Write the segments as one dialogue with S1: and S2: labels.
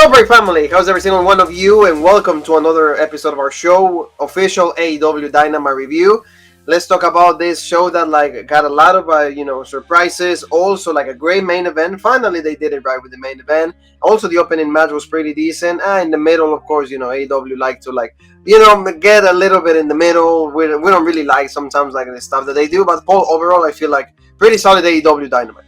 S1: Corporate family, how's every single one of you, and welcome to another episode of our show, official AEW Dynamite review. Let's talk about this show that got a lot of surprises. Also, a great main event. Finally, they did it right with the main event. Also, the opening match was pretty decent. In the middle, of course, AEW like to get a little bit in the middle. We don't really like sometimes the stuff that they do, but overall, I feel like pretty solid AEW Dynamite.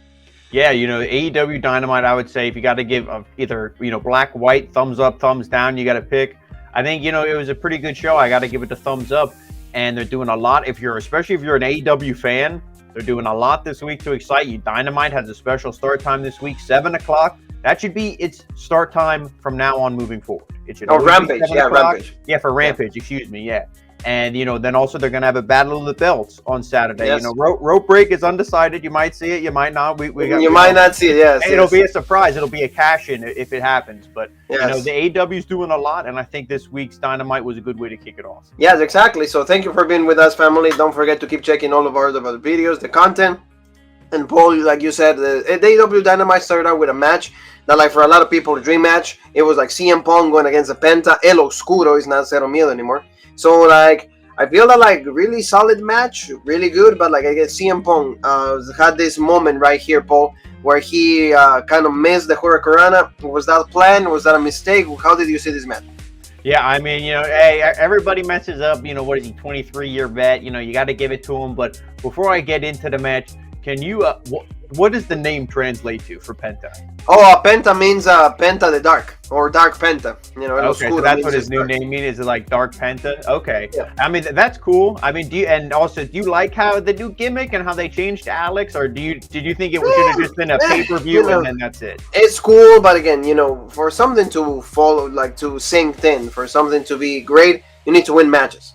S2: Yeah, AEW Dynamite, I would say if you got to give either, black, white, thumbs up, thumbs down, you got to pick. I think, it was a pretty good show. I got to give it the thumbs up. And they're doing a lot. Especially if you're an AEW fan, they're doing a lot this week to excite you. Dynamite has a special start time this week, 7 o'clock. That should be its start time from now on moving forward. It should
S1: Rampage. Yeah, Rampage.
S2: Yeah, for Rampage, excuse me, yeah. And, then also they're going to have a Battle of the Belts on Saturday.
S1: Yes.
S2: Rope break is undecided. You might see it. You might not.
S1: You might not see it, yes.
S2: It'll be a surprise. It'll be a cash-in if it happens. But,
S1: yes.
S2: The AEW's doing a lot, and I think this week's Dynamite was a good way to kick it off.
S1: Yes, exactly. So thank you for being with us, family. Don't forget to keep checking all of our other videos, the content. And Paul, like you said, the AEW Dynamite started out with a match that, for a lot of people, a dream match. It was CM Punk going against the Penta. El Oscuro is not Cero Miedo anymore. So, I feel that really solid match, really good, but I guess CM Punk had this moment right here, Paul, where he kind of missed the Hurricanrana. Was that planned? Was that a mistake? How did you see this match?
S2: Yeah, I mean, hey, everybody messes up. What is he, 23-year vet? You got to give it to him. But before I get into the match, can you, what does the name translate to for Penta?
S1: Oh, Penta means Penta the Dark, or Dark Penta.
S2: Okay, so that's what his new name means. Is it like Dark Penta? Okay.
S1: Yeah.
S2: I mean, that's cool. I mean, do you like how the new gimmick and how they changed Alex, or did you think it should have just been a pay-per-view and then that's it?
S1: It's cool, but again, for something to follow, to sink in, for something to be great, you need to win matches.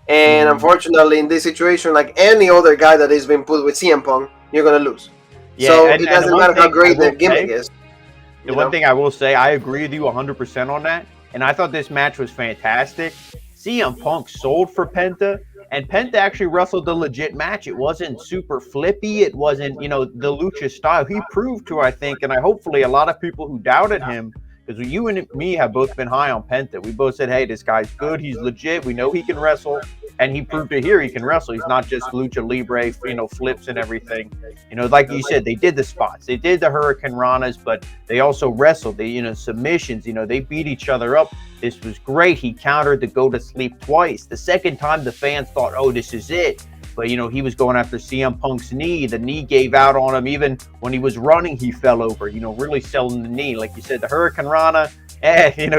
S1: And unfortunately, in this situation, like any other guy that has been put with CM Punk, you're gonna lose.
S2: Yeah,
S1: so it doesn't matter how great the gimmick is.
S2: The one thing I will say, I agree with you 100% on that. And I thought this match was fantastic. CM Punk sold for Penta, and Penta actually wrestled a legit match. It wasn't super flippy. It wasn't, the lucha style. He proved to, I think, and hopefully a lot of people who doubted him, because you and me have both been high on Penta. We both said, hey, this guy's good. He's legit. We know he can wrestle. And he proved it here. He can wrestle. He's not just lucha libre, flips and everything. Like you said, they did the spots. They did the Hurricanranas, but they also wrestled. They, submissions. They beat each other up. This was great. He countered the go to sleep twice. The second time, the fans thought, oh, this is it. But, he was going after CM Punk's knee. The knee gave out on him. Even when he was running, he fell over, really selling the knee. Like you said, the Hurricanrana,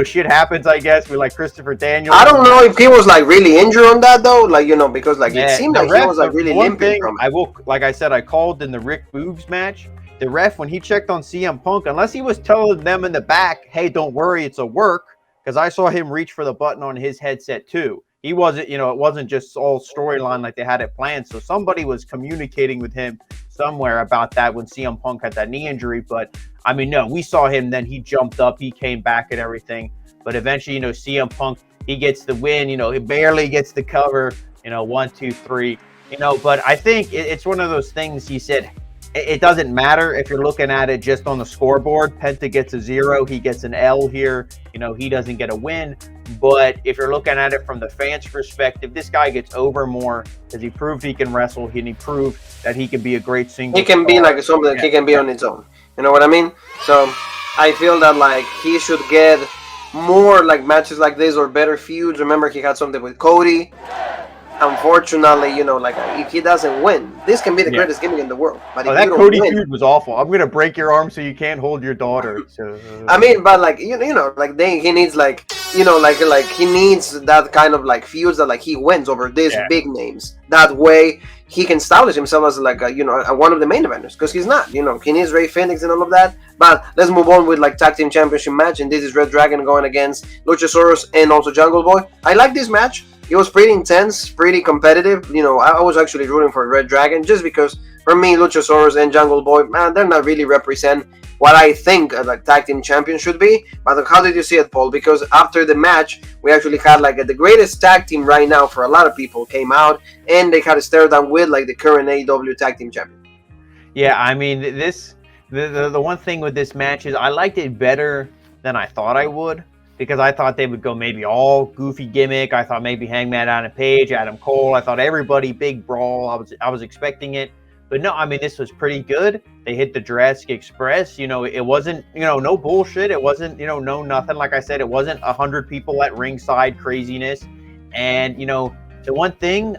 S2: shit happens, I guess. We like Christopher Danielson.
S1: I don't know if he was really injured on that though, because it seemed like he was really limping from it.
S2: I will, like I said, I called in the Rick Boogs match. The ref, when he checked on CM Punk, unless he was telling them in the back, hey, don't worry, it's a work, because I saw him reach for the button on his headset too. He wasn't, it wasn't just all storyline like they had it planned. So somebody was communicating with him somewhere about that when CM Punk had that knee injury. But I mean, no, we saw him. Then he jumped up, he came back and everything. But eventually, CM Punk, he gets the win. He barely gets the cover. 1, 2, 3. But I think it's one of those things. He said it doesn't matter if you're looking at it just on the scoreboard. Penta gets a 0. He gets an L here. He doesn't get a win. But if you're looking at it from the fans' perspective, this guy gets over more because he proved he can wrestle and he proved that he can be a great single.
S1: He can be something that he can be on his own. You know what I mean? So I feel that he should get more matches like this or better feuds. Remember, he had something with Cody. Unfortunately, if he doesn't win, this can be the greatest gimmick in the work. But if
S2: that
S1: you don't
S2: Cody
S1: win,
S2: feud was awful. I'm gonna break your arm so you can't hold your daughter. So,
S1: I mean, but he needs he needs that kind of feuds that he wins over these big names. That way he can establish himself as one of the main eventers, because he's not. He needs Rey Fenix and all of that. But let's move on with tag team championship match, and this is Red Dragon going against Luchasaurus and also Jungle Boy. I like this match. It was pretty intense, pretty competitive. I was actually rooting for Red Dragon just because, for me, Luchasaurus and Jungle Boy, man, they're not really represent what I think a tag team champion should be. But how did you see it, Paul? Because after the match, we actually had the greatest tag team right now for a lot of people came out, and they had a stare down with the current AEW tag team champion.
S2: Yeah, I mean, the one thing with this match is I liked it better than I thought I would, because I thought they would go maybe all goofy gimmick. I thought maybe Hangman Page, Adam Cole. I thought everybody big brawl. I was expecting it. But no, I mean, this was pretty good. They hit the Jurassic Express. You know, it wasn't, you know, no bullshit. It wasn't, you know, no nothing. Like I said, it wasn't 100 people at ringside craziness. And, you know, the one thing,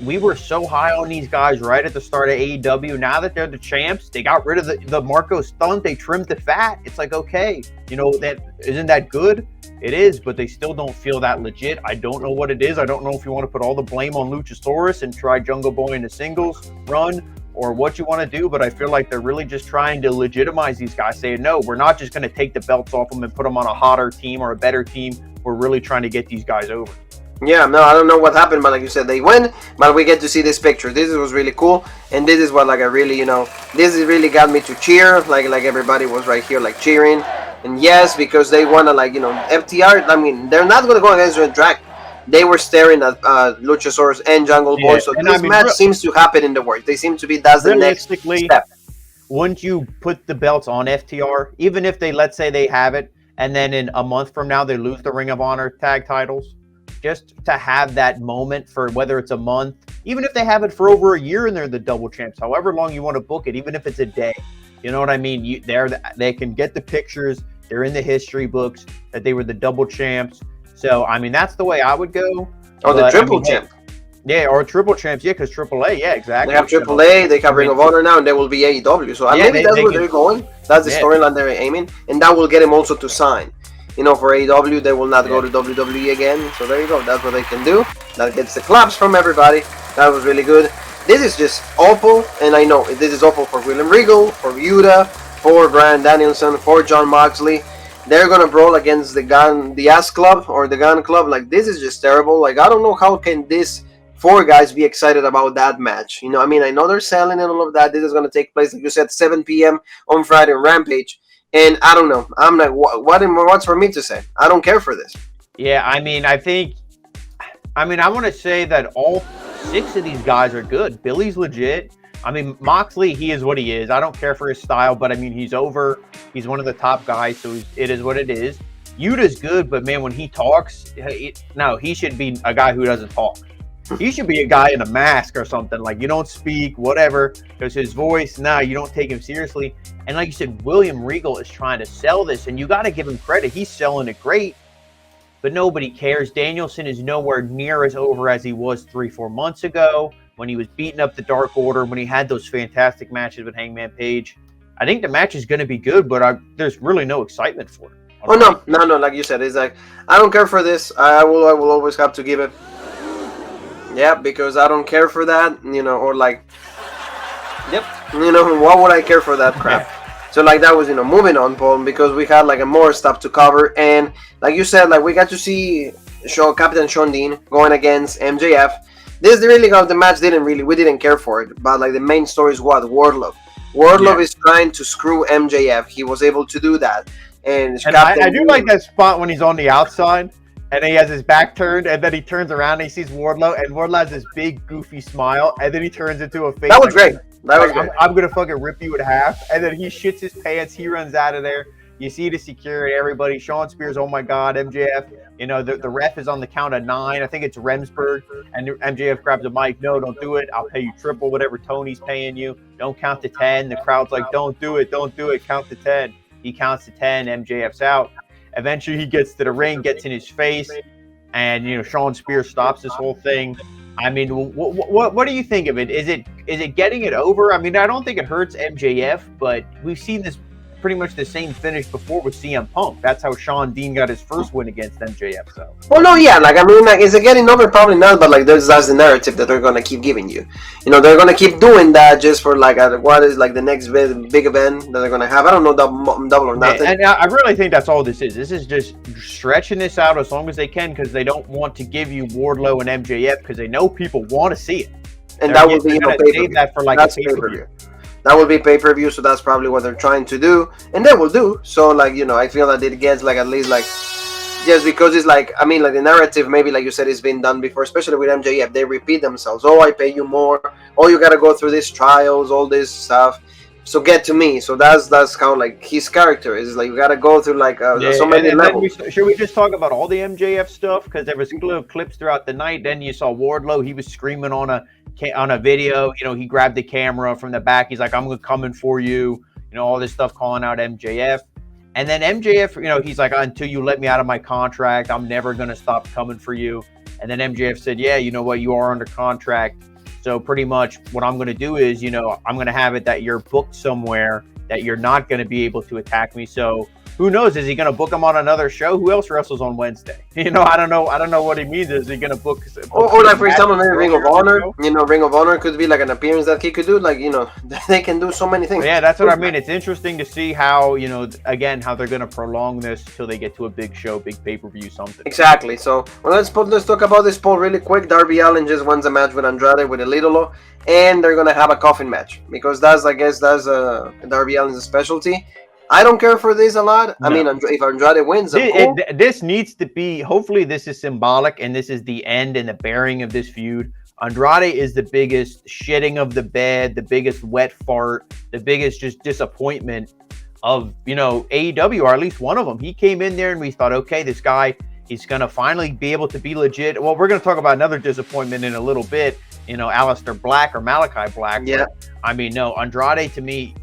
S2: we were so high on these guys right at the start of AEW. Now that they're the champs, they got rid of the Marco stunt. They trimmed the fat. It's like, okay, you know, that isn't that good? It is, but they still don't feel that legit. I don't know what it is. I don't know if you want to put all the blame on Luchasaurus and try Jungle Boy in the singles run, or what you want to do, but I feel like they're really just trying to legitimize these guys, saying, no, we're not just going to take the belts off them and put them on a hotter team or a better team. We're really trying to get these guys over.
S1: Yeah, no, I don't know what happened, but like you said, they win, but we get to see this picture. This was really cool, and this is what, like, I really, you know, this really got me to cheer, like everybody was right here, like, cheering. And yes, because they want to, like, you know, FTR, I mean, they're not going to go against the Drag. They were staring at Luchasaurus and Jungle Boy, so this match seems to happen in the works. They seem to be, that's the next step.
S2: Wouldn't you put the belts on FTR, even if they, let's say they have it, and then in a month from now they lose the Ring of Honor tag titles? Just to have that moment for whether it's a month, even if they have it for over a year and they're the double champs, however long you want to book it, even if it's a day. You know what I mean? They can get the pictures. They're in the history books that they were the double champs. So, I mean, that's the way I would go.
S1: Or the triple champ.
S2: Yeah, or triple champs. Yeah, because AAA, yeah, exactly.
S1: They have AAA, they have Ring of Honor now, and they will be AEW. So maybe that's where they're going. That's the storyline they're aiming. And that will get him also to sign. You know, for AEW, they will not go to WWE again. So there you go. That's what they can do. That gets the claps from everybody. That was really good. This is just awful. And I know this is awful for William Regal, for Yuta, for Bryan Danielson, for Jon Moxley. They're gonna brawl against the Ass Club or the Gun Club. Like, this is just terrible. Like, I don't know how can these four guys be excited about that match. You know, I mean, I know they're selling and all of that. This is gonna take place, like you said, 7 p.m. on Friday on Rampage. And I don't know. I'm like, what's for me to say? I don't care for this.
S2: Yeah, I mean, I want to say that all 6 of these guys are good. Billy's legit. I mean, Moxley, he is what he is. I don't care for his style, but I mean, he's over. He's one of the top guys, so it is what it is. Yuta's good, but man, when he talks, he should be a guy who doesn't talk. He should be a guy in a mask or something. Like, you don't speak, whatever. Because his voice, you don't take him seriously. And like you said, William Regal is trying to sell this, and you got to give him credit. He's selling it great, but nobody cares. Danielson is nowhere near as over as he was 3-4 months ago, when he was beating up the Dark Order, when he had those fantastic matches with Hangman Page. I think the match is going to be good, but there's really no excitement for it.
S1: Oh, no, like you said, it's like, I don't care for this. I will always have to give it. Yeah, because I don't care for that, you know, or like, yep, you know, why would I care for that crap? So, like, that was, you know, moving on, Paul, because we had, like, more stuff to cover, and, like you said, like, we got to see Captainshondin going against MJF. This really got the match, we didn't care for it, but, like, the main story is what? Wardlow. Wardlow is trying to screw MJF. He was able to do that. And
S2: I do like that spot when he's on the outside, and he has his back turned, and then he turns around and he sees Wardlow, and Wardlow has this big, goofy smile, and then he turns into a face.
S1: That was great. That was great.
S2: I'm going to fucking rip you in half. And then he shits his pants. He runs out of there. You see the security, everybody. Sean Spears, oh my God, MJF. You know, the ref is on the count of 9. I think it's Remsburg. And MJF grabs a mic. No, don't do it. I'll pay you triple whatever Tony's paying you. Don't count to 10. The crowd's like, don't do it. Don't do it. Count to 10. He counts to 10. MJF's out. Eventually, he gets to the ring, gets in his face. And, you know, Sean Spears stops this whole thing. I mean, what do you think of it? Is it getting it over? I mean, I don't think it hurts MJF, but we've seen this pretty much the same finish before with CM Punk. That's how Sean Dean got his first win against MJF. So.
S1: Well, no, yeah, like, I mean, like, is it getting over? Probably not, but like, that's the narrative that they're gonna keep giving you. You know, they're gonna keep doing that just for like what is like the next big event that they're gonna have. I don't know, double or nothing.
S2: And I really think that's all this is. This is just stretching this out as long as they can because they don't want to give you Wardlow and MJF because they know people want to see it.
S1: And that would be
S2: save that for like a pay-per-view.
S1: That will be pay-per-view, so that's probably what they're trying to do, and they will do. So, like, you know, I feel that it gets, like, at least, like, just because it's, like, I mean, like, the narrative, maybe, like you said, it's been done before, especially with MJF. They repeat themselves. Oh, I pay you more. Oh, you got to go through these trials, all this stuff. so get to me. So that's how like his character is. Like you gotta go through like so many levels.
S2: Should we just talk about all the MJF stuff? Because there was little clips throughout the night. Then you saw Wardlow. He was screaming on a video. You know, he grabbed the camera from the back. He's like, "I'm coming for you." You know, all this stuff calling out MJF. And then MJF, you know, he's like, "Until you let me out of my contract, I'm never gonna stop coming for you." And then MJF said, "Yeah, you know what? You are under contract. So pretty much what I'm going to do is, you know, I'm going to have it that you're booked somewhere that you're not going to be able to attack me." So who knows? Is he going to book him on another show? Who else wrestles on Wednesday? You know, I don't know what he means. Is he going to book
S1: or like for example, maybe Ring of Honor? You know, Ring of Honor could be like an appearance that he could do. Like, you know, they can do so many things.
S2: Yeah, that's what I mean. It's interesting to see how, you know, again, how they're going to prolong this till they get to a big show, big pay-per-view, something.
S1: Exactly. So let's talk about this poll really quick. Darby Allin just won the match with Andrade with El Idolo, and they're gonna have a coffin match because that's Darby Allin's specialty. I don't care for this a lot. No. I mean, if Andrade wins, cool.
S2: This needs to be, hopefully this is symbolic and this is the end and the bearing of this feud. Andrade is the biggest shitting of the bed, the biggest wet fart, the biggest just disappointment of, you know, AEW, or at least one of them. He came in there and we thought, okay, this guy, he's going to finally be able to be legit. Well, we're going to talk about another disappointment in a little bit, you know, Aleister Black or Malachi Black.
S1: Yeah.
S2: But, I mean, no, Andrade to me,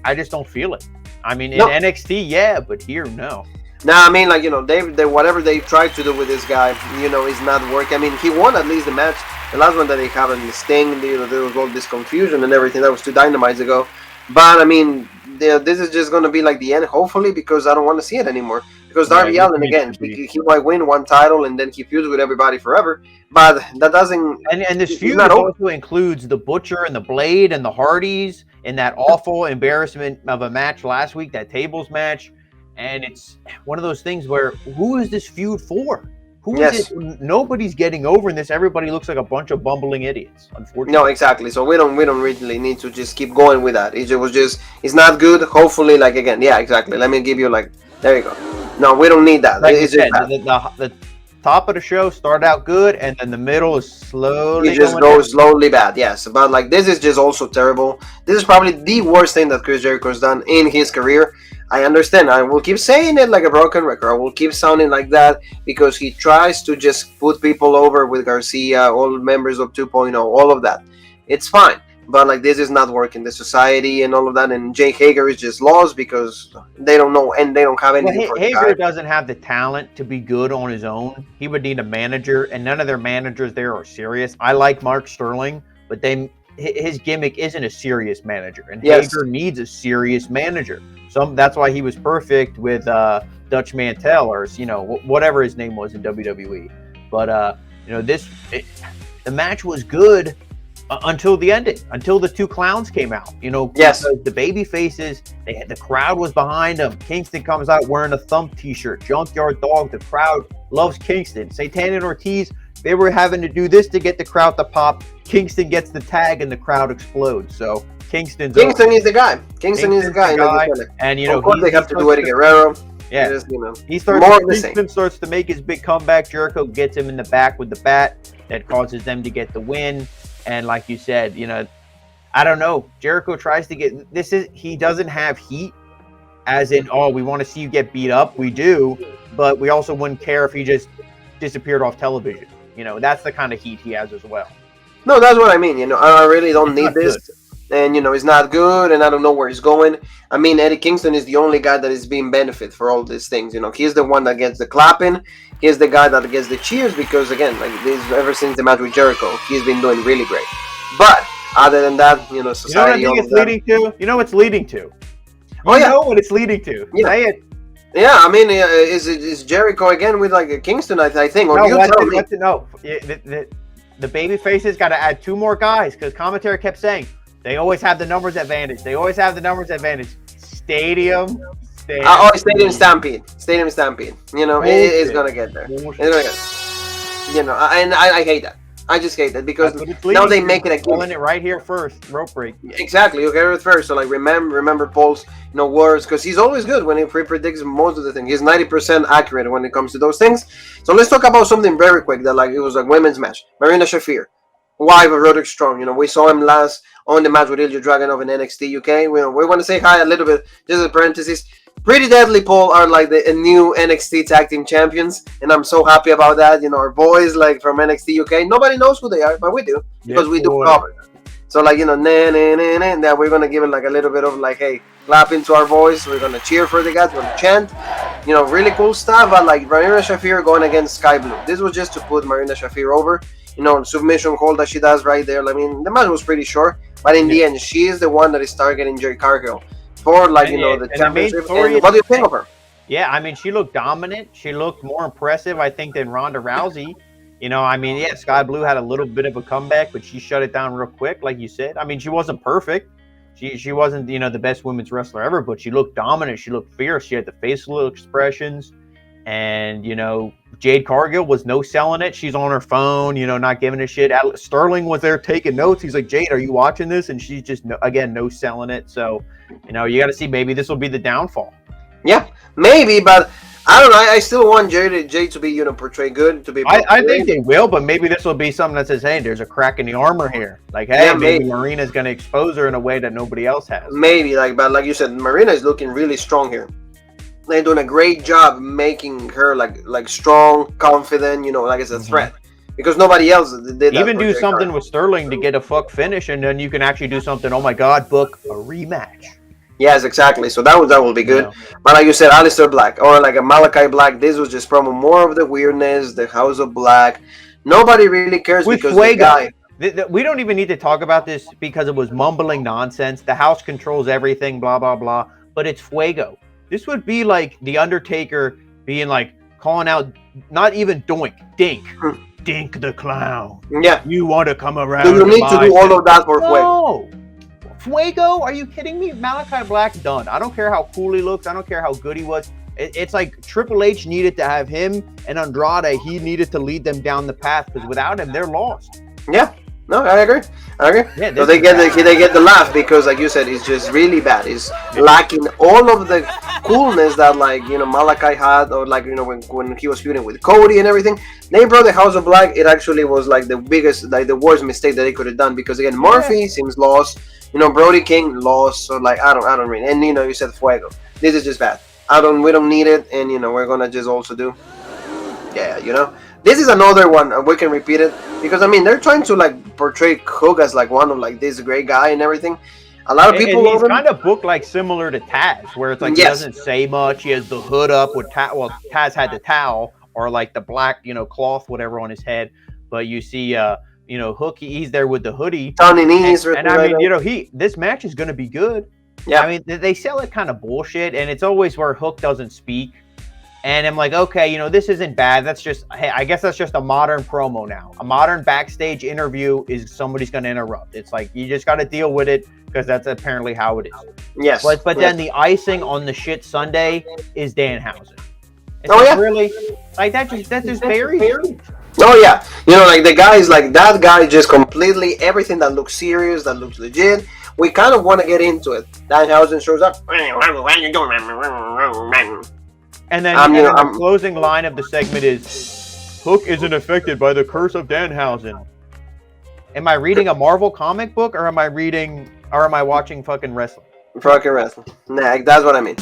S2: I just don't feel it. I mean, in NXT, yeah, but here, no.
S1: Nah, I mean, like, you know, they whatever they tried to do with this guy, you know, is not working. I mean, he won at least the match. The last one that they had in the Sting, you know, there was all this confusion and everything. That was 2 Dynamites ago. But, I mean, this is just going to be like the end, hopefully, because I don't want to see it anymore. Because Darby Allin, again, he might win one title and then he feuds with everybody forever. But that doesn't...
S2: And this feud also includes the Butcher and the Blade and the Hardys in that awful embarrassment of a match last week, that tables match. And it's one of those things where, who is this feud for? Who is it? Nobody's getting over in this. Everybody looks like a bunch of bumbling idiots, unfortunately.
S1: No, exactly. So we don't really need to just keep going with that. It's not good. Hopefully, like, again, yeah, exactly. Let me give you, like, there you go. No, we don't need that.
S2: Like you said, the top of the show started out good, and then the middle is slowly.
S1: It just goes slowly bad, yes. But like this is just also terrible. This is probably the worst thing that Chris Jericho's done in his career. I understand. I will keep saying it like a broken record. I will keep sounding like that because he tries to just put people over with Garcia, all members of 2.0, all of that. It's fine. But like this is not working. The society and all of that, and Jake Hager is just lost because they don't know and they don't have anything.
S2: Well, Hager doesn't have the talent to be good on his own. He would need a manager, and none of their managers there are serious. I like Mark Sterling, but his gimmick isn't a serious manager, and Hager needs a serious manager. That's why he was perfect with Dutch Mantel, or you know whatever his name was in WWE. But you know the match was good. Until the ending, until the 2 clowns came out, you know, the baby faces, the crowd was behind them. Kingston comes out wearing a Thump t-shirt, Junkyard Dog. The crowd loves Kingston. Santana and Ortiz, they were having to do this to get the crowd to pop. Kingston gets the tag and the crowd explodes. So Kingston is
S1: the guy. Kingston is the guy.
S2: And you know,
S1: of course they have to do Eddie Guerrero.
S2: Yeah,
S1: just, you know,
S2: Kingston starts to make his big comeback. Jericho gets him in the back with the bat that causes them to get the win. And like you said, you know, I don't know. Jericho tries to get he doesn't have heat, as in, oh, we want to see you get beat up. We do, but we also wouldn't care if he just disappeared off television. You know, that's the kind of heat he has as well.
S1: No, that's what I mean. You know, I really don't need this. Good. And, you know, it's not good, and I don't know where he's going. I mean, Eddie Kingston is the only guy that is being benefit for all these things. You know, he's the one that gets the clapping. He's the guy that gets the cheers because, again, like this, ever since the match with Jericho, he's been doing really great. But other than that, you know, society.
S2: You know what I think it's leading to? You know what it's leading to? You know what it's leading to.
S1: Yeah.
S2: Say it.
S1: Yeah, I mean, is Jericho again with like Kingston? I think. Or
S2: No, the baby faces got to add 2 more guys because commentary kept saying they always have the numbers advantage. They always have the numbers advantage. Stadium
S1: Stampede. Stadium Stampede. You know, it's gonna get there. It's gonna get. You know, and I hate that. I just hate that because now they make it a
S2: pulling it right here first, rope break.
S1: Exactly, you get it first. So like remember Paul's words because he's always good when he predicts most of the things. He's 90% accurate when it comes to those things. So let's talk about something very quick that like it was a women's match. Marina Shafir. Why Roderick Strong? We saw him last on the match with Ilya Dragunov in NXT UK. We want to say hi a little bit, just a parenthesis. Pretty Deadly Paul are like the new NXT Tag Team Champions, and I'm so happy about that. Our boys like from NXT UK, nobody knows who they are, but we do because we do cover them. So like that we're gonna give it like a little bit of like, hey, clap into our voice. We're gonna cheer for the guys. We're gonna chant. Really cool stuff. But like Marina Shafir going against Sky Blue, this was just to put Marina Shafir over. Submission hold that she does right there. I mean, the match was pretty short, but in the end, she is the one that is targeting Jade Cargill for like the championship. And what do you think of her?
S2: Yeah, I mean, she looked dominant. She looked more impressive, I think, than Ronda Rousey. I mean, yeah, Sky Blue had a little bit of a comeback, but she shut it down real quick, like you said. I mean, she wasn't perfect. She wasn't, the best women's wrestler ever, but she looked dominant. She looked fierce. She had the facial expressions. And, Jade Cargill was no selling it. She's on her phone, not giving a shit. Sterling was there taking notes. He's like, Jade, are you watching this? And she's just, no selling it. So, you got to see, maybe this will be the downfall.
S1: Yeah, maybe, but I don't know. I still want Jade to be, portrayed good.
S2: I think they will, but maybe this will be something that says, hey, there's a crack in the armor here. Like, hey, yeah, maybe Marina's going to expose her in a way that nobody else has.
S1: Maybe, but like you said, Marina is looking really strong here. They're doing a great job making her like strong, confident, like it's a threat. Because nobody else did that.
S2: Even do something with Sterling to get a fuck finish, and then you can actually do something, oh my God, book a rematch.
S1: Yes, exactly. So that will be good. Yeah. But like you said, Aleister Black or like a Malachi Black, this was just promo more of the weirdness, the House of Black. Nobody really cares
S2: with
S1: because
S2: Fuego. The guy... We don't even need to talk about this because it was mumbling nonsense. The house controls everything, blah, blah, blah. But it's Fuego. This would be like The Undertaker being like calling out, not even Doink, Dink. Dink the Clown.
S1: Yeah.
S2: You want to come around.
S1: Do you need to do all of that for Fuego?
S2: Fuego? Are you kidding me? Malachi Black, done. I don't care how cool he looks. I don't care how good he was. It's like Triple H needed to have him and Andrade. He needed to lead them down the path because without him, they're lost.
S1: Yeah. No, I agree.
S2: Yeah,
S1: so they get the laugh because, like you said, it's just really bad. It's lacking all of the coolness that, like, Malachi had, or like, when he was feuding with Cody and everything. They brought the House of Black. It actually was like the biggest, like the worst mistake that they could have done because again, Murphy seems lost. Brody King lost. So like, I don't really. And you said Fuego. This is just bad. We don't need it, and we're gonna just also do. Yeah, This is another one. We can repeat it because they're trying to like portray Hook as like one of like this great guy and everything. A lot of people.
S2: And he's kind of booked like similar to Taz, where it's like he doesn't say much. He has the hood up with Taz. Well, Taz had the towel or like the black, cloth, whatever on his head. But you see, Hook. He's there with the hoodie. And this match is going to be good. Yeah. They sell it kind of bullshit, and it's always where Hook doesn't speak. And I'm like, okay, this isn't bad. That's just, hey, I guess that's just a modern promo now. A modern backstage interview is somebody's going to interrupt. It's like, you just got to deal with it because that's apparently how it is.
S1: Yes.
S2: But then the icing on the shit Sunday is Danhausen. Really? Like, that's just very...
S1: Oh, yeah. Like the guys, like that guy just completely, everything that looks serious, that looks legit, we kind of want to get into it. Danhausen shows up.
S2: And then the closing line of the segment is, Hook isn't affected by the curse of Danhausen. Am I reading a Marvel comic book or am I watching fucking wrestling?
S1: Fucking wrestling. Nah, that's what I mean.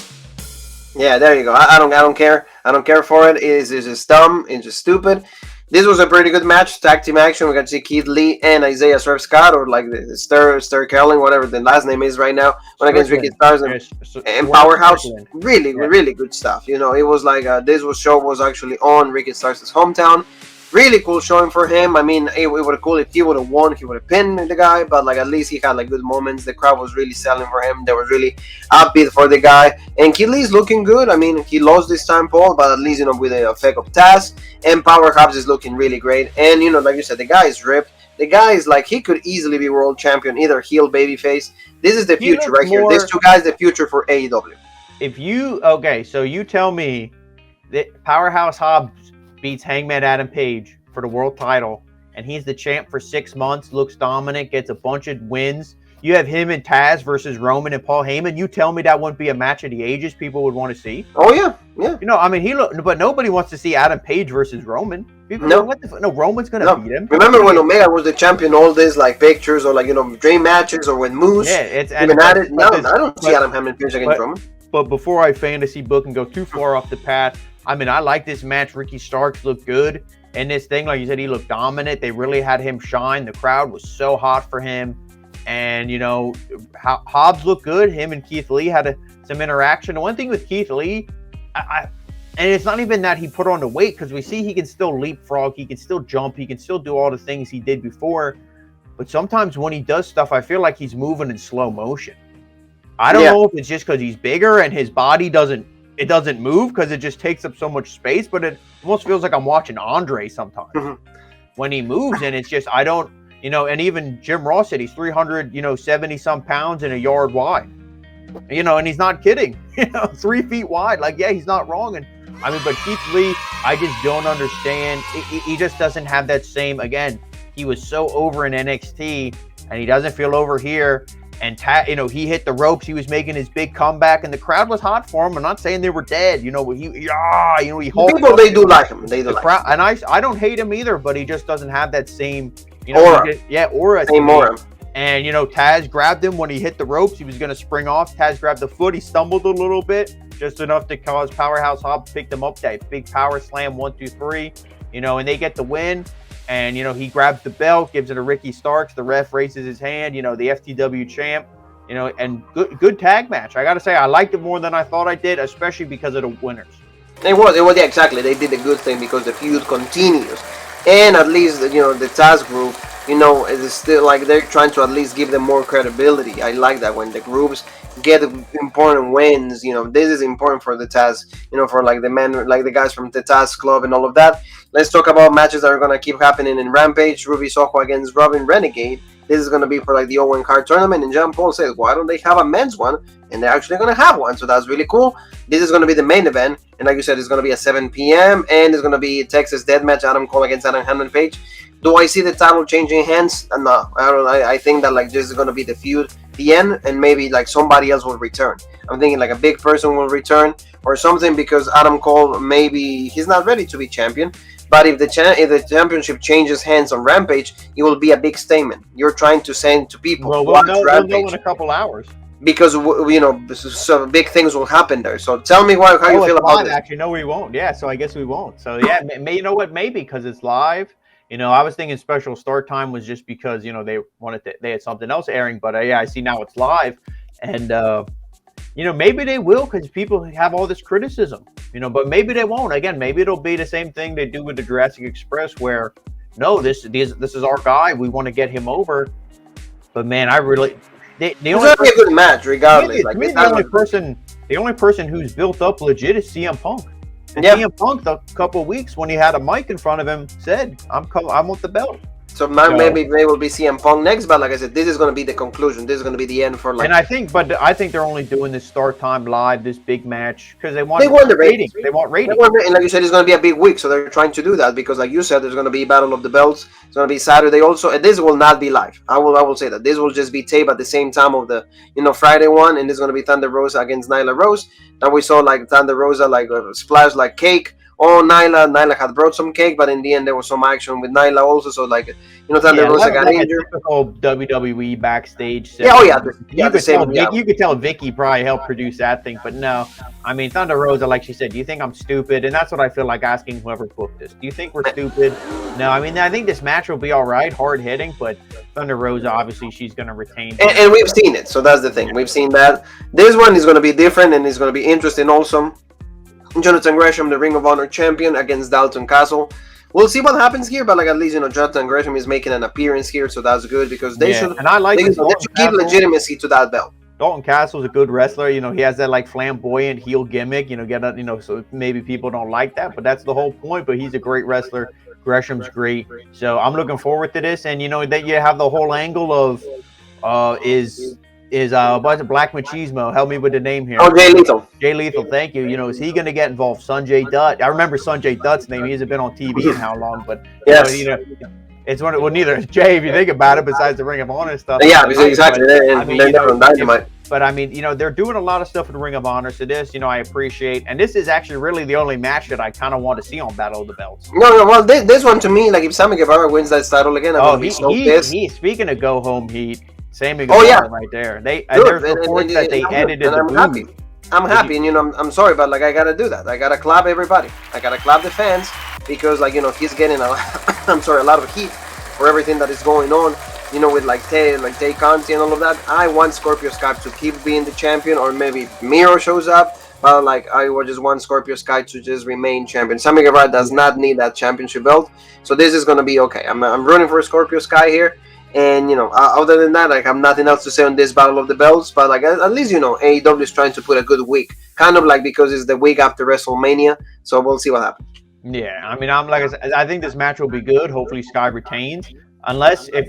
S1: Yeah, there you go. I don't care. I don't care for it. It's just dumb. It's just stupid. This was a pretty good match. Tag team action. We got to see Keith Lee and Isaiah Swerve Scott, or like the Stir Kelling, whatever the last name is right now, when against Ricky Starks and Powerhouse. Really good stuff. It was like this show was actually on Ricky Starks' hometown. Really cool showing for him. It would have cool if he would have won. He would have pinned the guy, but like at least he had like good moments. The crowd was really selling for him. They were really upbeat for the guy. And Keith Lee's looking good. He lost this time, Paul, but at least with the effect of Taz. And Powerhouse is looking really great. And like you said, the guy is ripped. The guy is like, he could easily be world champion, either heel, babyface. This is the future right here. These two guys, the future for AEW.
S2: So you tell me that Powerhouse Hobbs beats Hangman Adam Page for the world title, and he's the champ for 6 months, looks dominant, gets a bunch of wins. You have him and Taz versus Roman and Paul Heyman. You tell me that wouldn't be a match of the ages people would want to see?
S1: Oh yeah, yeah.
S2: You know, I mean, but nobody wants to see Adam Page versus Roman. People
S1: No,
S2: no, Roman's gonna beat him.
S1: Remember when Omega was the champion? All these like pictures or like dream matches, or when Moose even had it. No, I don't see Adam Page against Roman.
S2: But before I fantasy book and go too far off the path, I mean, I like this match. Ricky Starks looked good in this thing. Like you said, he looked dominant. They really had him shine. The crowd was so hot for him. And, you know, Hobbs looked good. Him and Keith Lee had some interaction. The one thing with Keith Lee, and it's not even that he put on the weight, because we see he can still leapfrog. He can still jump. He can still do all the things he did before. But sometimes when he does stuff, I feel like he's moving in slow motion. I don't know if it's just because he's bigger and his body doesn't move because it just takes up so much space, but it almost feels like I'm watching Andre sometimes when he moves, and it's just, I don't, you know, and even Jim Ross said he's 370 some pounds and a yard wide, you know, and he's not kidding, 3 feet wide. Like, yeah, he's not wrong. And I mean, but Keith Lee, I just don't understand. He just doesn't have that same, again, he was so over in NXT and he doesn't feel over here. And, he hit the ropes. He was making his big comeback, and the crowd was hot for him. I'm not saying they were dead. He people,
S1: they do like him. They do like him.
S2: And I don't hate him either, but he just doesn't have that same,
S1: aura.
S2: Aura.
S1: Same aura.
S2: And, Taz grabbed him when he hit the ropes. He was going to spring off. Taz grabbed the foot. He stumbled a little bit, just enough to cause Powerhouse Hobbs pick them up. That big power slam, 1, 2, 3, and they get the win. And, he grabs the belt, gives it to Ricky Starks. The ref raises his hand, the FTW champ, and good tag match. I got to say, I liked it more than I thought I did, especially because of the winners.
S1: It was, yeah, exactly. They did a good thing because the feud continues. And at least, the Taz group, it's still like they're trying to at least give them more credibility. I like that when the groups get important wins. This is important for the Taz, for like the men, like the guys from the Taz Club and all of that. Let's talk about matches that are going to keep happening in Rampage. Ruby Soho against Robin Renegade. This is going to be for like the Owen Card tournament. And John Paul says, why don't they have a men's one? And they're actually going to have one. So that's really cool. This is going to be the main event. And like you said, it's going to be at 7 p.m. And it's going to be Texas Deathmatch. Adam Cole against Hangman Page. Do I see the title changing hands? No. I think that like this is going to be the feud, the end, and maybe like somebody else will return. I'm thinking like a big person will return or something, because Adam Cole, maybe he's not ready to be champion. But if the championship changes hands on Rampage, it will be a big statement. You're trying to send to people.
S2: Well, we'll know in a couple hours.
S1: Because, so big things will happen there. So tell me how you feel about this.
S2: Actually, no, we won't. Yeah, so I guess we won't. So, yeah, you know what? Maybe because it's live. I was thinking special start time was just because, they had something else airing. But, yeah, I see now it's live. And, maybe they will, because people have all this criticism, but maybe they won't. Again, maybe it'll be the same thing they do with the Jurassic Express, where, no, this is our guy. We want to get him over. But, man, I really...
S1: It's going to be a good match, regardless.
S2: The only person who's built up legit is CM Punk. And CM Punk, a couple of weeks when he had a mic in front of him, said, I want the belt.
S1: So maybe they will be CM Punk next, but like I said, this is going to be the conclusion. This is going to be the end for like.
S2: And I think they're only doing this start time live, this big match, because they want
S1: the
S2: ratings. They want ratings.
S1: And like you said, it's going to be a big week, so they're trying to do that because, like you said, there's going to be Battle of the Belts. It's going to be Saturday also, and this will not be live. I will say that this will just be taped at the same time of the Friday one, and it's going to be Thunder Rosa against Nyla Rose. Now we saw like Thunder Rosa like splash like cake. Oh, Nyla had brought some cake, but in the end there was some action with Nyla also. So like, Thunder Rosa got injured.
S2: Typical WWE backstage.
S1: You
S2: could tell Vicky probably helped produce that thing, but no. I mean, Thunder Rosa, like she said, do you think I'm stupid? And that's what I feel like asking whoever booked this. Do you think we're stupid? No, I mean, I think this match will be all right, hard hitting, but Thunder Rosa, obviously, she's going to retain.
S1: And we've seen it, so that's the thing. We've seen that. This one is going to be different, and it's going to be interesting also. Jonathan Gresham, the Ring of Honor champion, against Dalton Castle. We'll see what happens here, but like at least Jonathan Gresham is making an appearance here, so that's good because they should.
S2: And I like
S1: they should give legitimacy to that belt.
S2: Dalton Castle's a good wrestler. He has that like flamboyant heel gimmick. So maybe people don't like that, but that's the whole point. But he's a great wrestler. Gresham's great, so I'm looking forward to this. And that you have the whole angle of is Black Machismo. Help me with the name here.
S1: Oh, Jay Lethal.
S2: Jay Lethal, thank you. Is he going to get involved? Sanjay Dutt. I remember Sanjay Dutt's name. He hasn't been on TV in how long, but
S1: yes.
S2: It's one. Well, neither is Jay if you think about it. Besides the Ring of Honor stuff.
S1: Yeah, exactly.
S2: I mean,
S1: they're on Dynamite.
S2: But I mean, they're doing a lot of stuff with the Ring of Honor. So this, I appreciate. And this is actually really the only match that I kind of want to see on Battle of the Belts.
S1: No. Well, this one to me, like if Sammy Guevara wins that title again, I'm gonna be so pissed.
S2: Speaking of go home heat, Sammy
S1: Guevara
S2: right there. There's reports that they edited the
S1: happy. I'm happy, and I'm sorry, but like I gotta do that. I gotta clap everybody. I gotta clap the fans because he's getting a lot of heat for everything that is going on. With Tay Conti and all of that. I want Scorpio Sky to keep being the champion, or maybe Miro shows up. But I would just want Scorpio Sky to just remain champion. Sammy Guevara does not need that championship belt, so this is gonna be okay. I'm rooting for Scorpio Sky here. And other than that, I have nothing else to say on this Battle of the Belts. But at least AEW is trying to put a good week, kind of because it's the week after WrestleMania. So we'll see what happens.
S2: Yeah, I mean, I think this match will be good. Hopefully, Sky retains. Unless if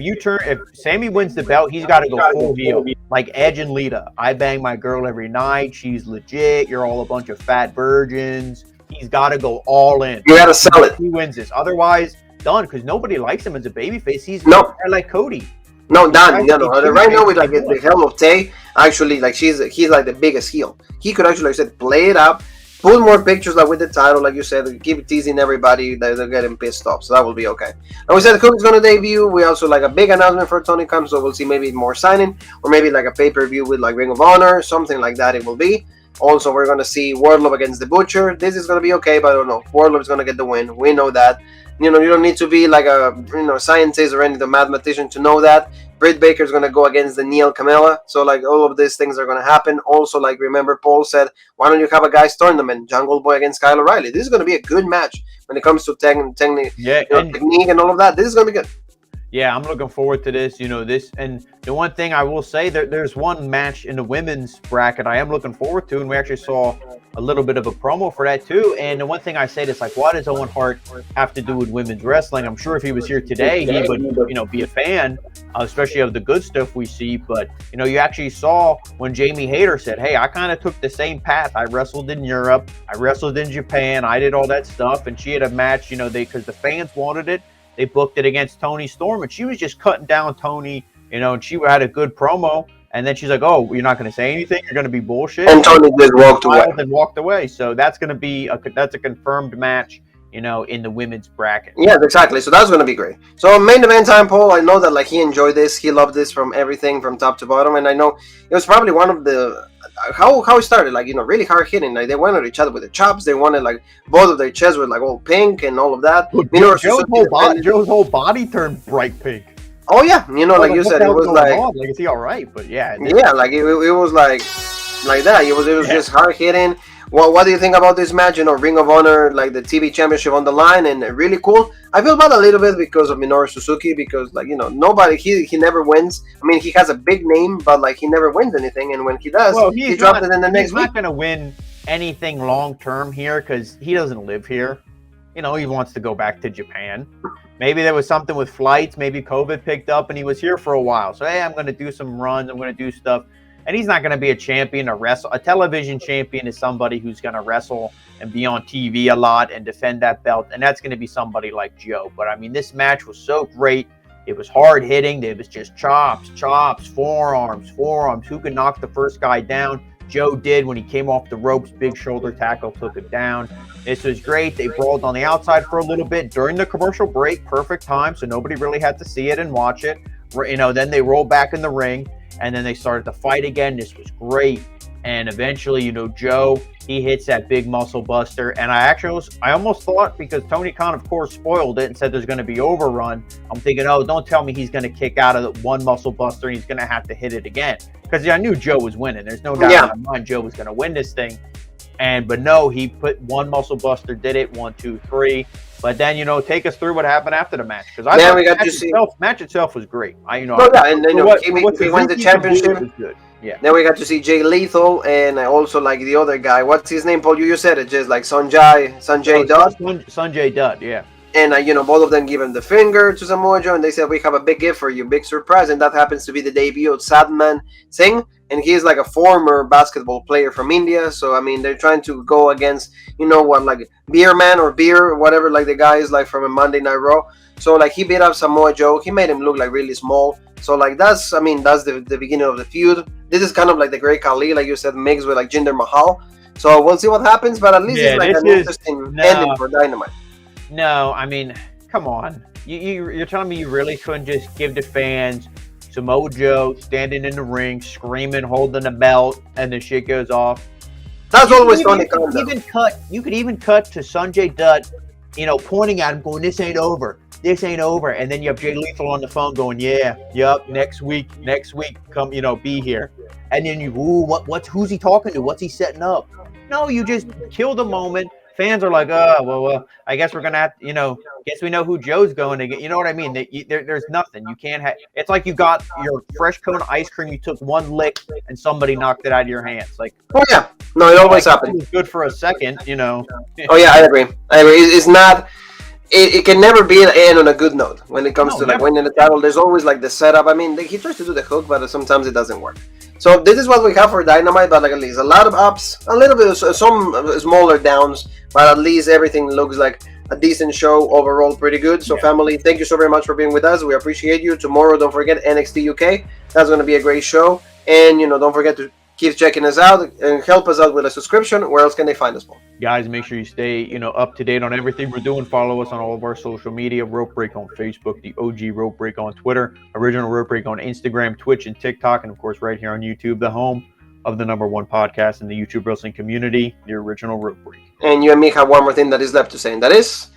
S2: Sammy wins the belt, he's got to go full heel, like Edge and Lita. I bang my girl every night. She's legit. You're all a bunch of fat virgins. He's got to go all in.
S1: You got to sell it.
S2: He wins this. Otherwise, done, because nobody likes him as a babyface. He's like Cody.
S1: No, done. No. Right now with the helm of Tay, actually, he's like the biggest heel. He could actually, like I said, play it up, put more pictures with the title, like you said, keep teasing everybody. They're getting pissed off, so that will be okay. And we said Cody's going to debut. We also a big announcement for Tony Khan, so we'll see maybe more signing, or maybe a pay-per-view with Ring of Honor, something like that. It will be. Also, we're going to see Wardlow against the Butcher. This is going to be okay, but I don't know. Wardlow is going to get the win. We know that. You don't need to be like a scientist or any mathematician to know that. Britt Baker's going to go against the Neil Camella. So all of these things are going to happen. Also, remember Paul said, why don't you have a guys tournament? Jungle Boy against Kyle O'Reilly. This is going to be a good match when it comes to technique and all of that. This is going to be good.
S2: Yeah, I'm looking forward to this. This, and the one thing I will say, there's one match in the women's bracket I am looking forward to, and we actually saw a little bit of a promo for that too. And the one thing I say is what does Owen Hart have to do with women's wrestling? I'm sure if he was here today, he would, be a fan, especially of the good stuff we see. But you actually saw when Jamie Hayter said, "Hey, I kind of took the same path. I wrestled in Europe, I wrestled in Japan, I did all that stuff," and she had a match, because the fans wanted it. They booked it against Toni Storm, and she was just cutting down Toni, and she had a good promo. And then she's like, "Oh, you're not going to say anything? You're going to be bullshit."
S1: And Toni just
S2: walked away. So that's going to be that's a confirmed match, in the women's bracket.
S1: Yeah, exactly. So that's going to be great. So main event time, Paul. I know that he enjoyed this. He loved this from everything from top to bottom, and I know it was probably one of the how it started. Really hard hitting. They went at each other with the chops. They wanted both of their chests were all pink and all of that.
S2: Joe's whole body turned bright pink.
S1: Oh yeah, like you said, it was
S2: is he all right? But yeah,
S1: it was like that. It was just hard hitting. What do you think about this match? Ring of Honor, the TV Championship on the line, and really cool. I feel bad a little bit because of Minoru Suzuki, because nobody, he never wins. I mean, he has a big name, but he never wins anything, and when he does, he drops it in the next week.
S2: He's not going to win anything long term here because he doesn't live here. He wants to go back to Japan. Maybe there was something with flights. Maybe COVID picked up and he was here for a while. So, hey, I'm going to do some runs. I'm going to do stuff. And he's not going to be a champion, a television champion is somebody who's going to wrestle and be on TV a lot and defend that belt. And that's going to be somebody like Joe. But, I mean, this match was so great. It was hard hitting. It was just chops, forearms. Who could knock the first guy down? Joe did when he came off the ropes. Big shoulder tackle took it down. This was great. They brawled on the outside for a little bit during the commercial break. Perfect time, so nobody really had to see it and watch it. Then they rolled back in the ring, and then they started to fight again. This was great. And eventually, Joe, he hits that big muscle buster. And I almost thought, because Tony Khan, of course, spoiled it and said there's going to be overrun. I'm thinking, oh, don't tell me he's going to kick out of the one muscle buster and he's going to have to hit it again. Because I knew Joe was winning. There's no doubt in my mind Joe was going to win this thing. But no, he put one muscle buster, did it, 1, 2, 3. But then, take us through what happened after the match. Because I thought the match itself was great.
S1: And then he wins the championship. Was good. Yeah. Then we got to see Jay Lethal and also the other guy. What's his name, Paul? You said it, just Sanjay Dutt.
S2: Sanjay Dutt, yeah.
S1: And both of them give him the finger to Samoa Joe, and they said, "We have a big gift for you, big surprise." And that happens to be the debut of Sadman Singh, and he's like a former basketball player from India. So I mean, they're trying to go against like Beer Man or Beer, whatever, like the guy is like from a Monday Night Raw. So like he beat up Samoa Joe, he made him look like really small. So like that's the beginning of the feud. This is kind of like the Great Khali, like you said, mixed with like Jinder Mahal. So we'll see what happens, but at least it's like an interesting ending for Dynamite.
S2: No, I mean, come on. You're telling me you really couldn't just give the fans Samoa Joe standing in the ring, screaming, holding the belt, and the shit goes off?
S1: That's always funny.
S2: You could even cut to Sanjay Dutt, pointing at him, going, "This ain't over. This ain't over." And then you have Jay Lethal on the phone going, next week, come, be here. And then who's he talking to? What's he setting up? No, you just kill the moment. Fans are like, well, I guess we're gonna have to, guess we know who Joe's going to get. You know what I mean? There's nothing. You can't have. It's like you got your fresh cone of ice cream. You took one lick and somebody knocked it out of your hands. Like,
S1: oh yeah, no, it always happens.
S2: It was good for a second,
S1: Oh yeah, I agree. It's not. It can never be end on a good note when it comes to like winning the title. There's always like the setup. I mean, he tries to do the hook, but sometimes it doesn't work. So this is what we have for Dynamite, but like at least a lot of ups, a little bit of some smaller downs, but at least everything looks like a decent show overall, pretty good. So family, thank you so very much for being with us. We appreciate you. Tomorrow, don't forget NXT UK. That's going to be a great show, and don't forget to keep checking us out and help us out with a subscription. Where else can they find us, Paul?
S2: Guys, make sure you stay, up to date on everything we're doing. Follow us on all of our social media. Rope Break on Facebook, the OG Rope Break on Twitter, Original Rope Break on Instagram, Twitch, and TikTok, and of course right here on YouTube, the home of the #1 podcast in the YouTube wrestling community, the Original Rope Break.
S1: And you and me have one more thing that is left to say, and that is...